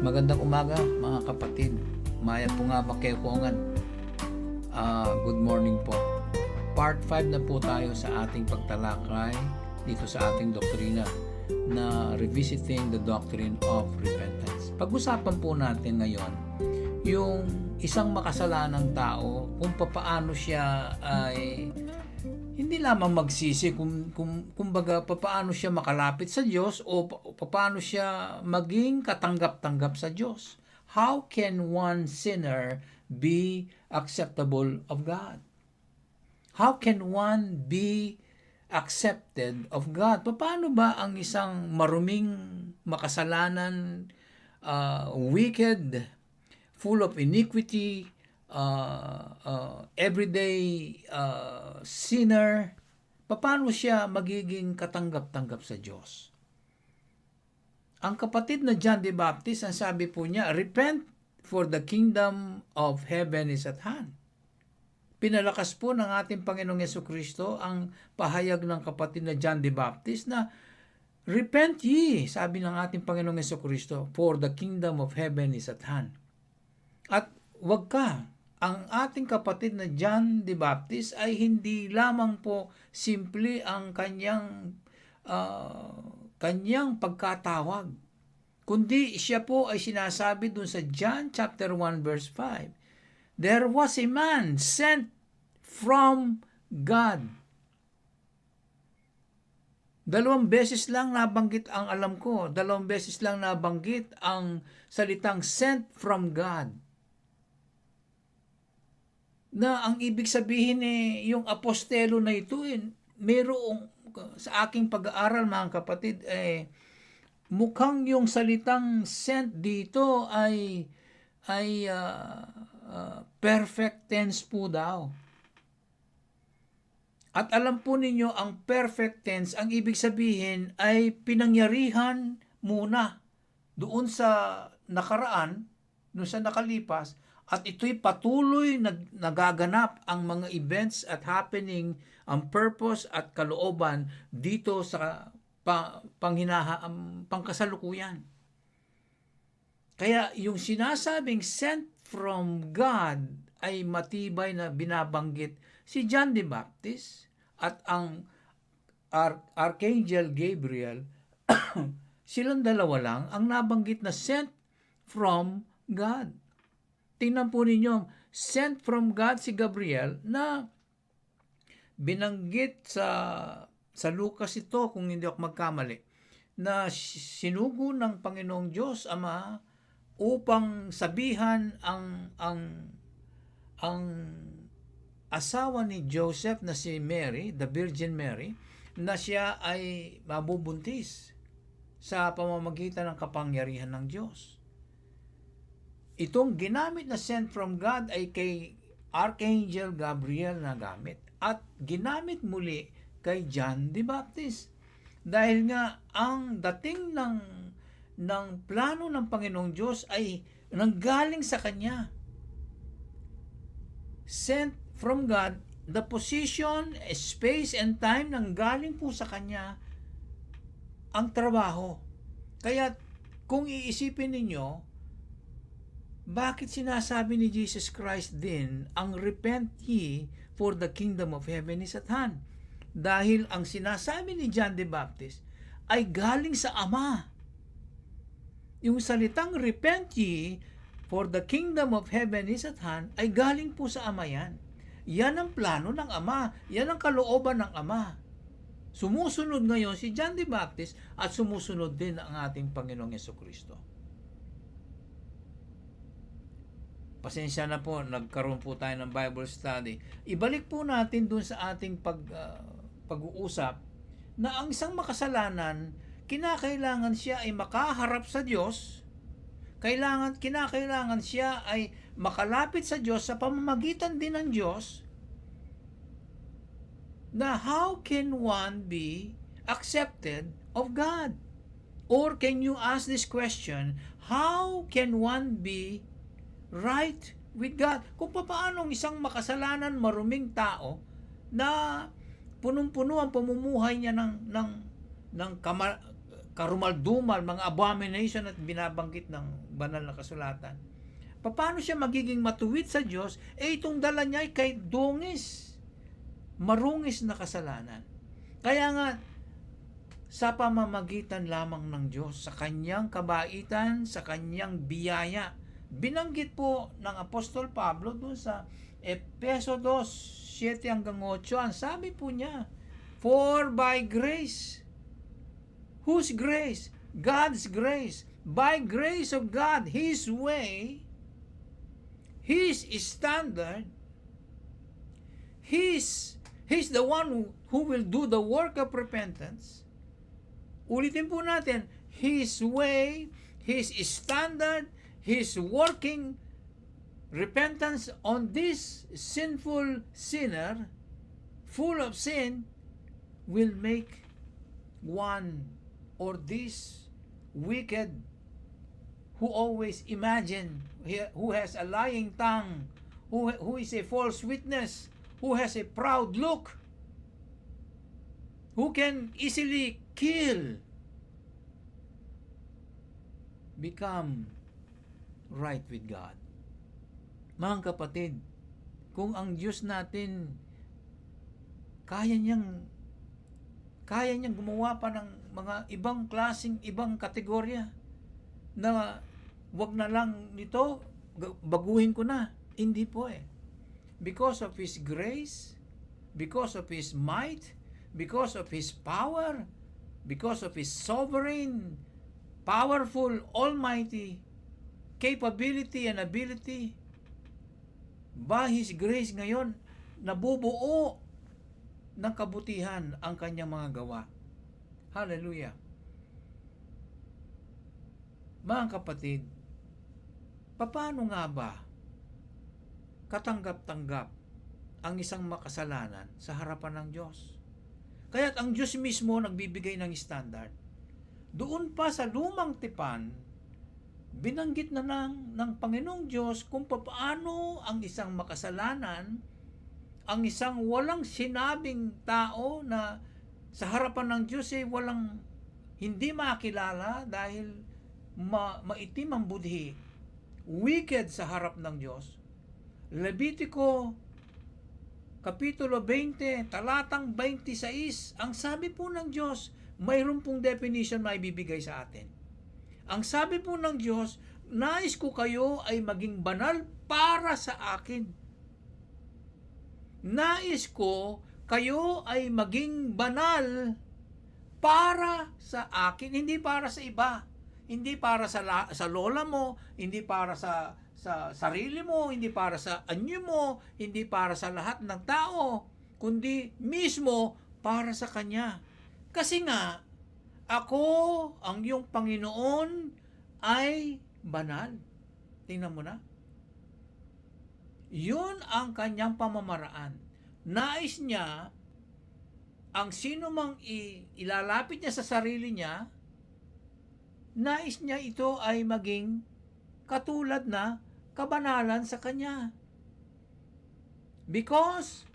Magandang umaga mga kapatid. Maya po nga Bakeukongan. Good morning po. Part 5 na po tayo sa ating pagtalakay dito sa ating doktrina na Revisiting the Doctrine of Repentance. Pag-usapan po natin ngayon yung isang makasalanang tao, kung papaano siya ay hindi lamang magsisi, kumbaga papaano siya makalapit sa Diyos o papaano siya maging katanggap-tanggap sa Diyos. How can one sinner be acceptable of God? How can one be accepted of God? Paano ba ang isang maruming, makasalanan, wicked, full of iniquity, everyday sinner, paano siya magiging katanggap-tanggap sa Diyos? Ang kapatid na John the Baptist, ang sabi po niya, repent for the kingdom of heaven is at hand. Pinalakas po ng ating Panginoong Yesukristo ang pahayag ng kapatid na John the Baptist na repent ye, sabi ng ating Panginoong Yesukristo, for the kingdom of heaven is at hand. At wag ka, ang ating kapatid na John the Baptist ay hindi lamang po simple ang kanyang pagkatawag, kundi siya po ay sinasabi dun sa John chapter 1 verse 5. There was a man sent from God. Dalawang beses lang nabanggit ang alam ko, dalawang beses lang nabanggit ang salitang sent from God. Na ang ibig sabihin yung apostelo na ito mayroong sa aking pag-aaral mga kapatid mukhang yung salitang sent dito ay perfect tense po daw. At alam po ninyo ang perfect tense, ang ibig sabihin ay pinangyarihan muna doon sa nakaraan, doon sa nakalipas, at ito'y patuloy nagaganap ang mga events at happening, ang purpose at kalooban dito sa pangkasalukuyan. Kaya yung sinasabing sent from God ay matibay na binabanggit si John the Baptist at ang Archangel Gabriel. Silang dalawa lang ang nabanggit na sent from God. Tingnan po ninyo, sent from God si Gabriel na binanggit sa Lucas ito, kung hindi ako magkamali, na sinugo ng Panginoong Diyos Ama upang sabihan ang asawa ni Joseph na si Mary, the Virgin Mary, na siya ay mabubuntis sa pamamagitan ng kapangyarihan ng Diyos. Itong ginamit na sent from God ay kay Archangel Gabriel na gamit at ginamit muli kay John the Baptist. Dahil nga ang dating ng plano ng Panginoong Diyos ay nanggaling sa Kanya. Sent from God, the position, space, and time nanggaling po sa Kanya ang trabaho. Kaya kung iisipin ninyo, bakit sinasabi ni Jesus Christ din ang repent ye for the kingdom of heaven is at hand? Dahil ang sinasabi ni John the Baptist ay galing sa Ama. Yung salitang repent ye for the kingdom of heaven is at hand ay galing po sa Ama yan. Yan ang plano ng Ama. Yan ang kalooban ng Ama. Sumusunod ngayon si John the Baptist at sumusunod din ang ating Panginoong Yesukristo. Pasensya na po, nagkaroon po tayo ng Bible study. Ibalik po natin dun sa ating pag-uusap na ang isang makasalanan, kinakailangan siya ay makaharap sa Diyos, kinakailangan siya ay makalapit sa Diyos sa pamamagitan din ng Diyos, na how can one be accepted of God? Or can you ask this question, how can one be right with God? Kung paano isang makasalanan, maruming tao na punong-puno ang pamumuhay niya ng karumal-dumal, mga abomination at binabanggit ng banal na kasulatan. Paano siya magiging matuwid sa Diyos? Itong dala niya ay kay dungis, marungis na kasalanan. Kaya nga, sa pamamagitan lamang ng Diyos, sa kanyang kabaitan, sa kanyang biyaya. Binanggit po ng Apostol Pablo doon sa Efeso 2, 7 hanggang 8, ang sabi po niya, for by grace, whose grace? God's grace. By grace of God, His way, His standard, He's the one who will do the work of repentance. Ulitin po natin, His way, His standard, His working repentance on this sinful sinner, full of sin, will make one or this wicked who always imagine, who has a lying tongue, who is a false witness, who has a proud look, who can easily kill, become right with God. Mga kapatid, kung ang Diyos natin kaya niyang gumawa pa ng mga ibang klaseng, ibang kategorya na wag na lang nito, baguhin ko na. Hindi po eh. Because of His grace, because of His might, because of His power, because of His sovereign, powerful, almighty capability and ability, by His grace ngayon, nabubuo ng kabutihan ang kanyang mga gawa. Hallelujah. Mga kapatid, paano nga ba katanggap-tanggap ang isang makasalanan sa harapan ng Diyos? Kaya't ang Diyos mismo nagbibigay ng standard. Doon pa sa lumang tipan, binanggit na ng Panginoong Diyos kung paano ang isang makasalanan, ang isang walang sinabing tao na sa harapan ng Diyos ay walang, hindi makilala dahil maitim ang budhi, wicked sa harap ng Diyos. Levitico Kapitulo 20, talatang 26, ang sabi po ng Diyos, mayroon pong definition may bibigay sa atin. Ang sabi po ng Diyos, nais ko kayo ay maging banal para sa akin. Nais ko kayo ay maging banal para sa akin, hindi para sa iba. Hindi para sa lola mo, hindi para sa sarili mo, hindi para sa anyo mo, hindi para sa lahat ng tao, kundi mismo para sa Kanya. Kasi nga, ako, ang iyong Panginoon, ay banal. Tingnan mo na. Yun ang Kanyang pamamaraan. Nais niya, ang sino mang ilalapit niya sa sarili niya, nais niya ito ay maging katulad na kabanalan sa Kanya. Because,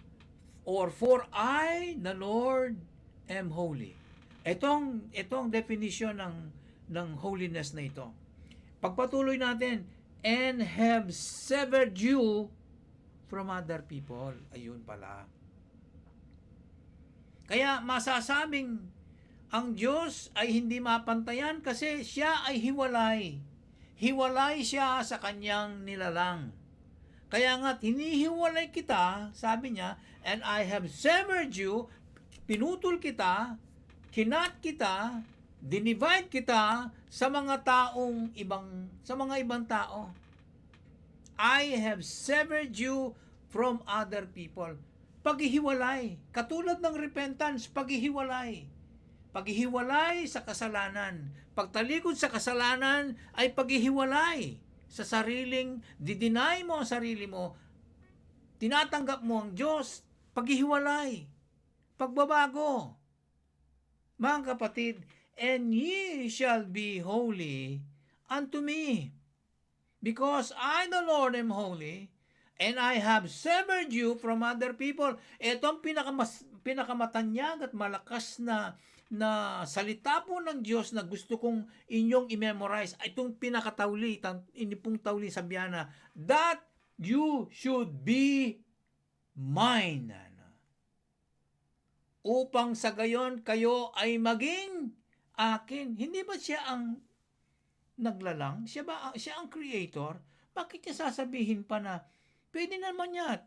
or for I, the Lord, am holy. Itong definition ng holiness na ito. Pagpatuloy natin, and have severed you from other people. Ayun pala. Kaya masasabing ang Diyos ay hindi mapantayan kasi siya ay hiwalay. Hiwalay siya sa kanyang nilalang. Kaya nga't hinihiwalay kita, sabi niya, and I have severed you, pinutol kita, kinat kita, dinivide kita sa mga ibang tao. I have severed you from other people. Paghihiwalay, katulad ng repentance, paghihiwalay. Paghihiwalay sa kasalanan. Pagtalikod sa kasalanan ay paghihiwalay sa sariling, dideny mo ang sarili mo, tinatanggap mo ang Diyos, paghihiwalay, pagbabago. Mga kapatid, and ye shall be holy unto me, because I the Lord am holy, and I have severed you from other people. Ito ang pinakamatanyag at malakas na salita po ng Diyos na gusto kong inyong i-memorize. Itong pinakatauli, ini pong tauli sa biyana, that you should be mine. Upang sa gayon kayo ay maging akin. Hindi ba siya ang naglalang? Siya ang creator? Bakit niya sasabihin pa na pwede naman niya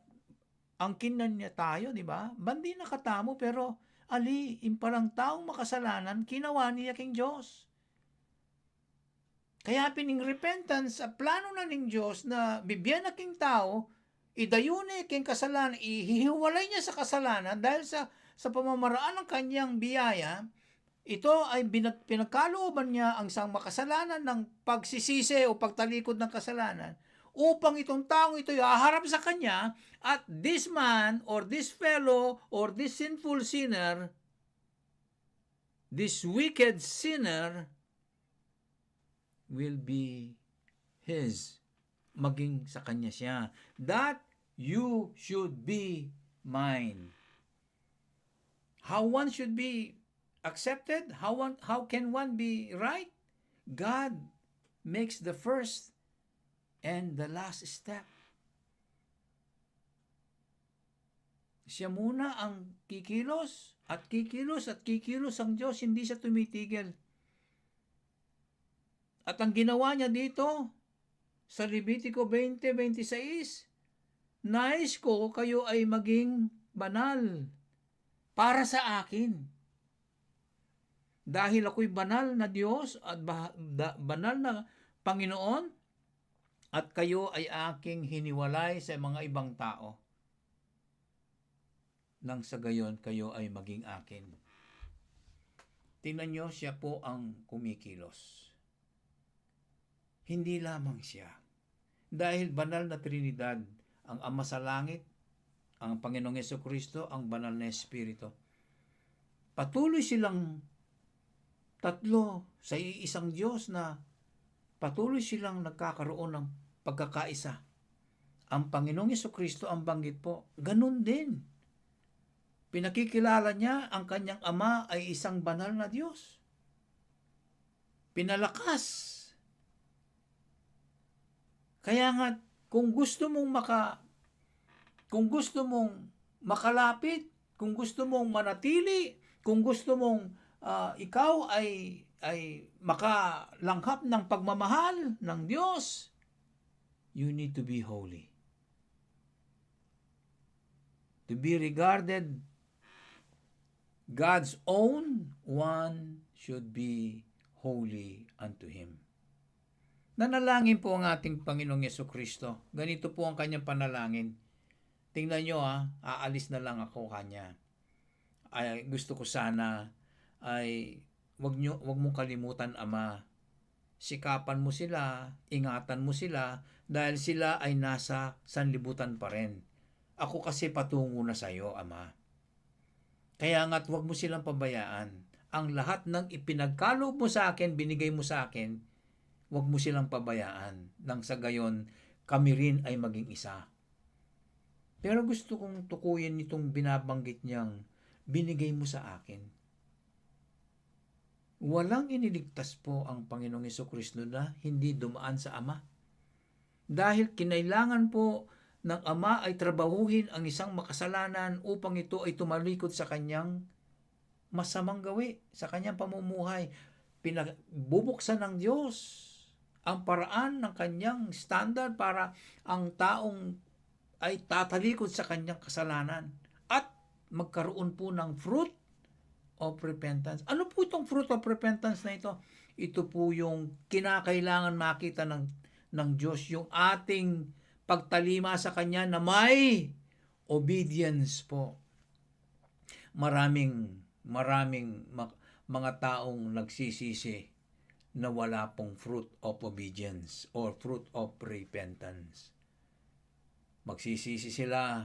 angkinan niya tayo, di ba? Bandi nakatamo pero impalang taong makasalanan, kinawa niya king Diyos. Kaya pining repentance, plano na ning Diyos na bibigyan na king tao, idayune king kasalanan, ihihiwalay niya sa kasalanan dahil sa pamamaraan ng kanyang biyaya. Ito ay pinagkalooban niya ang isang makasalanan ng pagsisisi o pagtalikod ng kasalanan upang itong taong ito haharap sa kanya at this man or this fellow or this sinful sinner, this wicked sinner will be his. Maging sa kanya siya. That you should be mine. How one should be accepted? How can one be right? God makes the first and the last step. Siya muna ang kikilos at kikilos at kikilos ang Diyos, hindi siya tumitigil. At ang ginawa niya dito sa Levitico 20:26, nais ko kayo ay maging banal para sa akin. Dahil ako'y banal na Diyos at banal na Panginoon, at kayo ay aking hiniwalay sa mga ibang tao. Nang sa gayon, kayo ay maging akin. Tingnan nyo, siya po ang kumikilos. Hindi lamang siya. Dahil banal na Trinidad, ang Ama sa Langit, ang Panginoong Jesucristo, ang banal na Espiritu. Patuloy silang tatlo sa iisang Diyos na patuloy silang nagkakaroon ng pagkakaisa. Ang Panginoong Jesucristo ang banggit po. Ganun din. Pinakikilala niya ang kanyang Ama ay isang banal na Diyos. Pinalakas. Kaya nga, kung gusto mong makalapit, kung gusto mong manatili, kung gusto mong ikaw ay makalanghap ng pagmamahal ng Diyos, you need to be holy. To be regarded God's own, one should be holy unto Him. Nanalangin po ang ating Panginoong Jesucristo. Ganito po ang kanyang panalangin. Tingnan nyo aalis na lang ako kanya. Ay, gusto ko sana ay wag mong kalimutan, Ama. Sikapan mo sila, ingatan mo sila, dahil sila ay nasa sanlibutan pa rin. Ako kasi patungo na sa iyo, Ama. Kaya nga't wag mo silang pabayaan. Ang lahat ng ipinagkaloob mo sa akin, binigay mo sa akin, wag mo silang pabayaan. Nang sa gayon, kami rin ay maging isa. Pero gusto kong tukuyin itong binabanggit niyang binigay mo sa akin. Walang iniligtas po ang Panginoong Jesucristo na hindi dumaan sa Ama. Dahil kinailangan po ng Ama ay trabahuhin ang isang makasalanan upang ito ay tumalikod sa kanyang masamang gawi, sa kanyang pamumuhay. Bubuksan ng Diyos ang paraan ng kanyang standard para ang taong ay tatalikod sa kanyang kasalanan at magkaroon po ng fruit of repentance. Ano po itong fruit of repentance na ito? Ito po yung kinakailangan makita ng Diyos, yung ating pagtalima sa Kanya na may obedience po. Maraming mga taong nagsisisi na wala pong fruit of obedience or fruit of repentance. Magsisisi sila,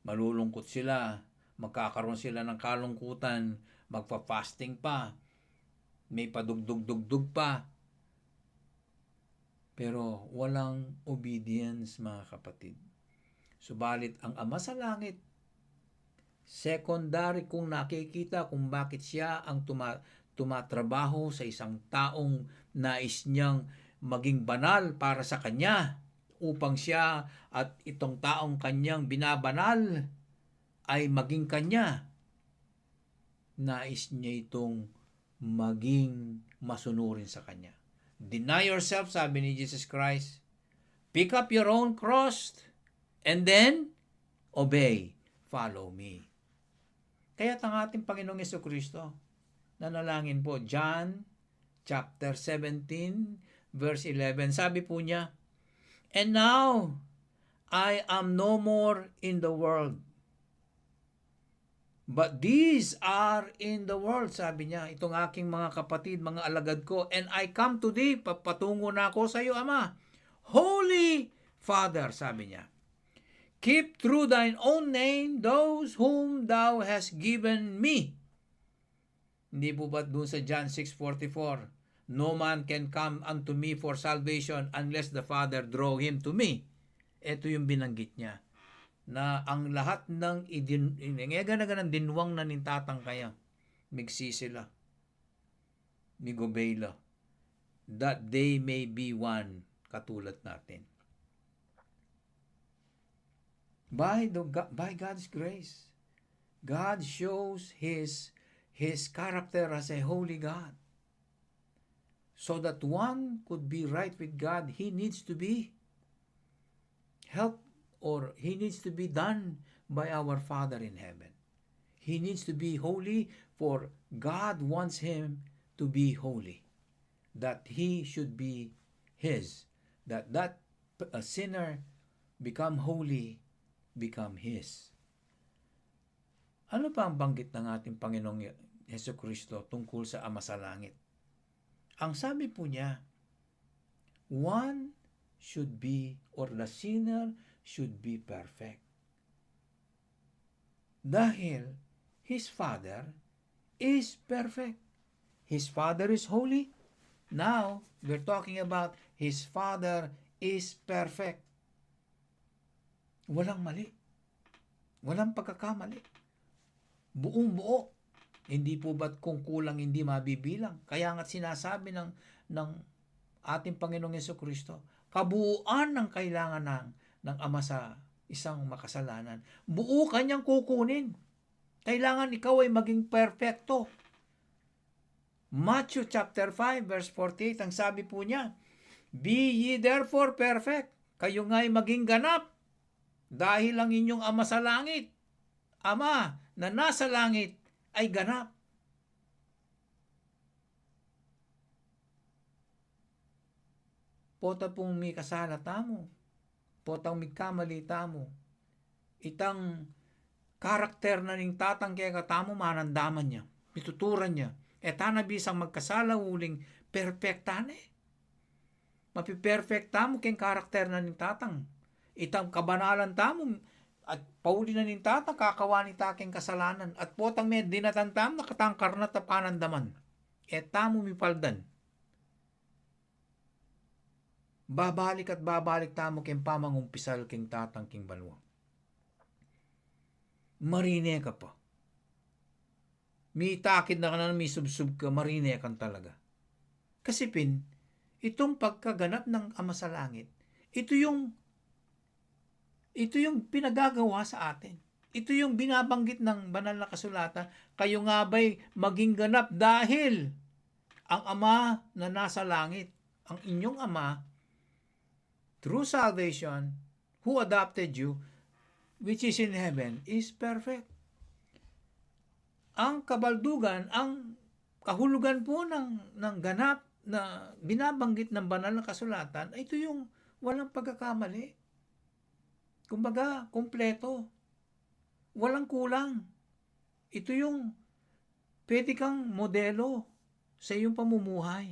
malulungkot sila, magkakaroon sila ng kalungkutan, magpa-fasting pa, may padugdug-dugdug pa. Pero walang obedience, mga kapatid. Subalit ang Ama sa Langit, Secondary kung nakikita kung bakit siya ang tumatrabaho sa isang taong nais niyang maging banal para sa kanya upang siya at itong taong kanyang binabanal ay maging kanya. Nais niya itong maging masunurin sa kanya. Deny yourself, sabi ni Jesus Christ. Pick up your own cross and then obey. Follow me. Kaya ang ating Panginoong Jesucristo, nanalangin po, John chapter 17, verse 11, sabi po niya, and now, I am no more in the world, but these are in the world, sabi niya, itong aking mga kapatid, mga alagad ko, and I come to thee, papatungo na ako sa iyo, Ama. Holy Father, sabi niya, keep through thine own name those whom thou hast given me. Hindi po ba doon sa John 6:44, no man can come unto me for salvation unless the Father draw him to me. Ito yung binanggit niya, na ang lahat ng ng dinwang na nintatang kaya, migsi sila, migobey la, that they may be one, katulad natin. By God's grace, God shows His character as a holy God. So that one could be right with God, He needs to be helped, or He needs to be done by our Father in heaven. He needs to be holy, for God wants him to be holy. That he should be His. That a sinner become holy, become His. Ano pa ang banggit ng ating Panginoong Jesucristo tungkol sa Ama sa Langit? Ang sabi po niya, one should be, or the sinner should be perfect. Dahil His Father is perfect. His Father is holy. Now, we're talking about His Father is perfect. Walang mali. Walang pagkakamali. Buong buo. Hindi po ba't kung kulang hindi mabibilang? Kaya nga't sinasabi ng ating Panginoong Jesucristo, kabuuan ng kailangan ng Ama sa isang makasalanan. Buo kanyang kukunin. Kailangan ikaw ay maging perfecto. Matthew chapter 5 verse 48, ang sabi po niya, be ye therefore perfect. Kayo nga'y maging ganap dahil ang inyong Ama sa langit, Ama na nasa langit, ay ganap. Pota pong may kasala tamo, potang may kamali tamo, itang karakter na ning tatang kaya katamo manandaman niya, pituturan niya, etana bisang magkasala uling perfectan mapiperfecta mo keng karakter na ning tatang, itang kabanalan tamo, at pauli na ning tatang kakawani taking kasalanan, at potang may dinatantam na katangkar na tapanandaman, etamo mipaldan. Babalik at babalik tamo keng pamangumpisal keng tatang king banwa. Marine ka pa. May takid na ka na, may subsub ka, marine kan talaga. Kasi itong pagkaganap ng Ama sa Langit, ito yung pinagagawa sa atin. Ito yung binabanggit ng banal na kasulatan, kayo nga ba'y maging ganap dahil ang Ama na nasa langit, ang inyong Ama, through salvation, who adopted you, which is in heaven, is perfect. Ang kabaldugan, ang kahulugan po ng ganap na binabanggit ng banal na kasulatan, ito yung walang pagkakamali. Kumbaga, kumpleto. Walang kulang. Ito yung pwede kang modelo sa iyong pamumuhay.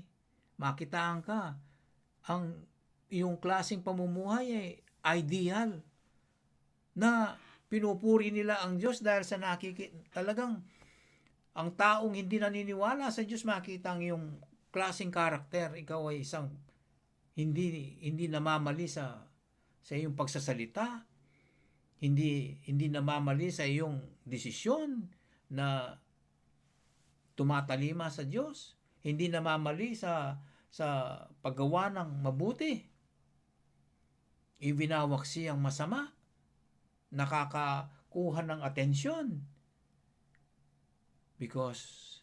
Makitaan ka. Ang iyong klaseng pamumuhay ay ideal na pinupuri nila ang Diyos dahil sa talagang ang taong hindi naniniwala sa Diyos makita ang iyong klaseng karakter, ikaw ay isang hindi namamali sa iyong pagsasalita, hindi namamali sa iyong desisyon na tumatalima sa Diyos. Hindi namamali sa paggawa ng mabuti. Ibinawaksi ang masama. Nakakakuha ng atensyon. Because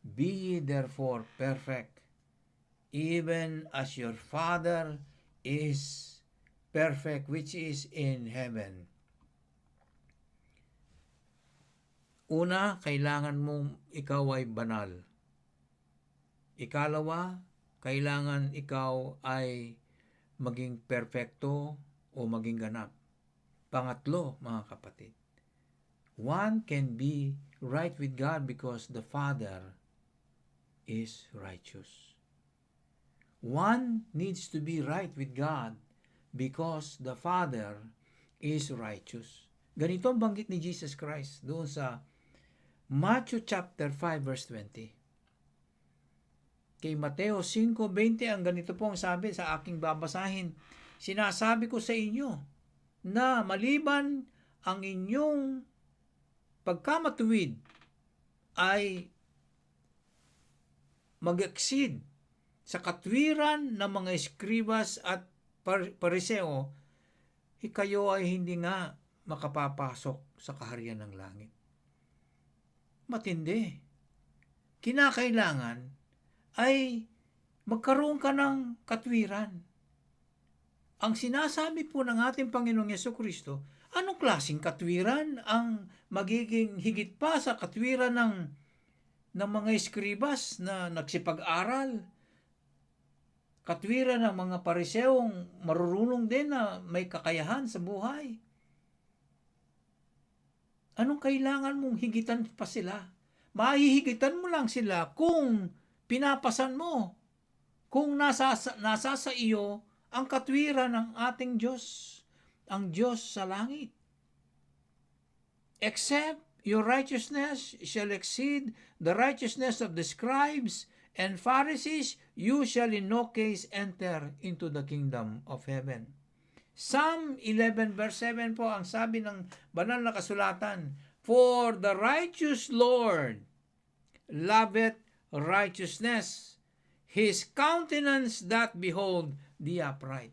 be ye therefore perfect, even as your Father is perfect which is in heaven. Una, kailangan mong ikaw ay banal. Ikalawa, kailangan ikaw ay maging perfecto o maging ganap. Pangatlo, mga kapatid, one can be right with God because the Father is righteous. One needs to be right with God because the Father is righteous. Ganito ang banggit ni Jesus Christ doon sa Matthew chapter 5 verse 20. Kay Mateo 5:20 ang ganito pong sabi sa aking babasahin. Sinasabi ko sa inyo na maliban ang inyong pagkamatuwid ay mag-exceed sa katwiran ng mga eskribas at pariseo, kayo ay hindi nga makapapasok sa kaharian ng langit. Matindi. Kinakailangan ay magkaroon ka ng katwiran. Ang sinasabi po ng ating Panginoong Yesukristo, anong klaseng katwiran ang magiging higit pa sa katwiran ng mga eskribas na nagsipag-aral? Katwiran ng mga pariseong marurunong din na may kakayahan sa buhay. Anong kailangan mong higitan pa sila? Mahihigitan mo lang sila kung pinapasan mo, kung nasa sa iyo ang katwiran ng ating Diyos, ang Diyos sa langit. Except your righteousness shall exceed the righteousness of the scribes and Pharisees, you shall in no case enter into the kingdom of heaven. Psalm 11 verse 7 po ang sabi ng banal na kasulatan, for the righteous Lord loveth righteousness, his countenance that behold the upright.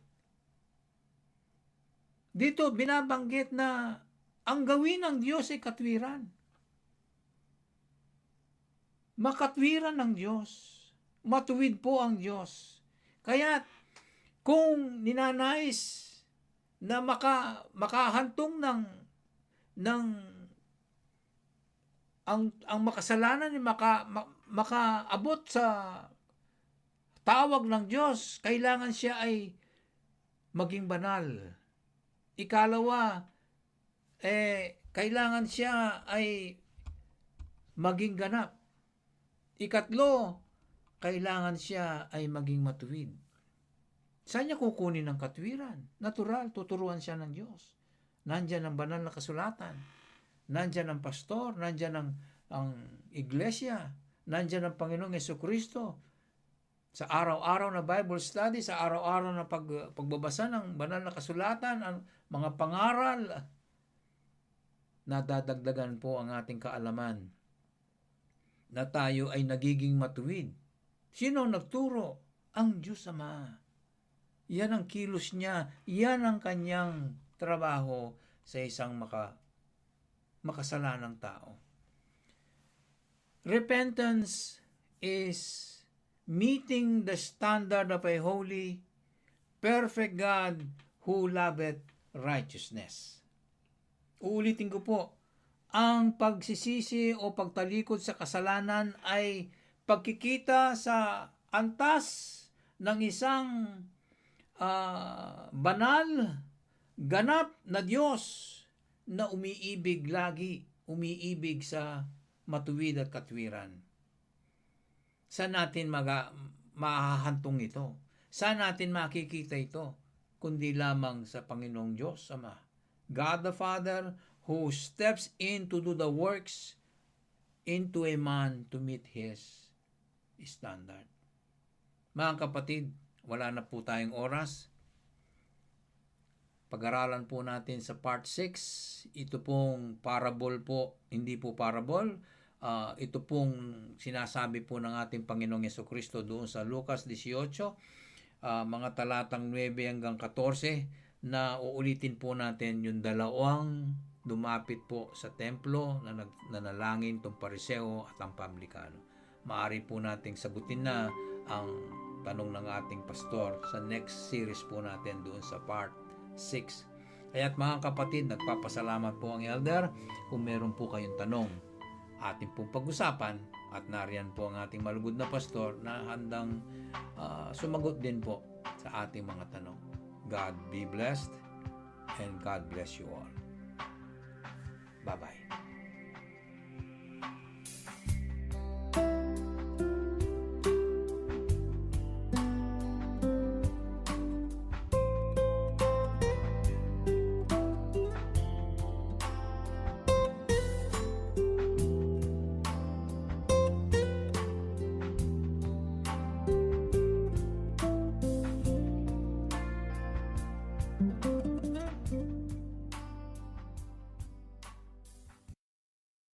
Dito binabanggit na ang gawin ng Diyos ay katwiran. Makatwiran ng Diyos. Matuwid po ang Diyos. Kaya kung ninanais na makahantong ng ang makasalanan ay makaabot sa tawag ng Diyos, kailangan siya ay maging banal. Ikalawa, kailangan siya ay maging ganap. Ikatlo, kailangan siya ay maging matuwid. Saan niya kukunin ng katwiran? Natural, tuturuan siya ng Diyos. Nandyan ang banal na kasulatan. Nandyan ang pastor. Nandyan ang iglesia. Nandyan ang Panginoong Yesukristo. Sa araw-araw na Bible study, sa araw-araw na pagbabasa ng banal na kasulatan, ang mga pangaral, nadadagdagan po ang ating kaalaman na tayo ay nagiging matuwid. Sino nagturo? Ang Diyos Ama. Yan ang kilos niya. Yan ang kanyang trabaho sa isang makasalanang tao. Repentance is meeting the standard of a holy, perfect God who loveth righteousness. Uulitin ko po, ang pagsisisi o pagtalikod sa kasalanan ay pagkikita sa antas ng isang banal, ganap na Diyos na umiibig lagi, umiibig sa matuwid at katwiran. Saan natin mahahantong ito? Saan natin makikita ito? Kundi lamang sa Panginoong Diyos Ama. God the Father who steps in to do the works into a man to meet His standard. Mga kapatid, wala na po tayong oras. Pag-aralan po natin sa part 6, ito pong parable po, hindi po parable, ito pong sinasabi po ng ating Panginoong Jesucristo doon sa Lucas 18, mga talatang 9 hanggang 14, na uulitin po natin yung dalawang lumapit po sa templo na nanalangin, itong pariseo at ang publikano. Maari po nating sagutin na ang tanong ng ating pastor sa next series po natin doon sa part 6. Kaya't mga kapatid, nagpapasalamat po ang elder. Kung meron po kayong tanong, ating pong pag-usapan, at nariyan po ang ating malugod na pastor na handang sumagot din po sa ating mga tanong. God be blessed and God bless you all. Bye-bye.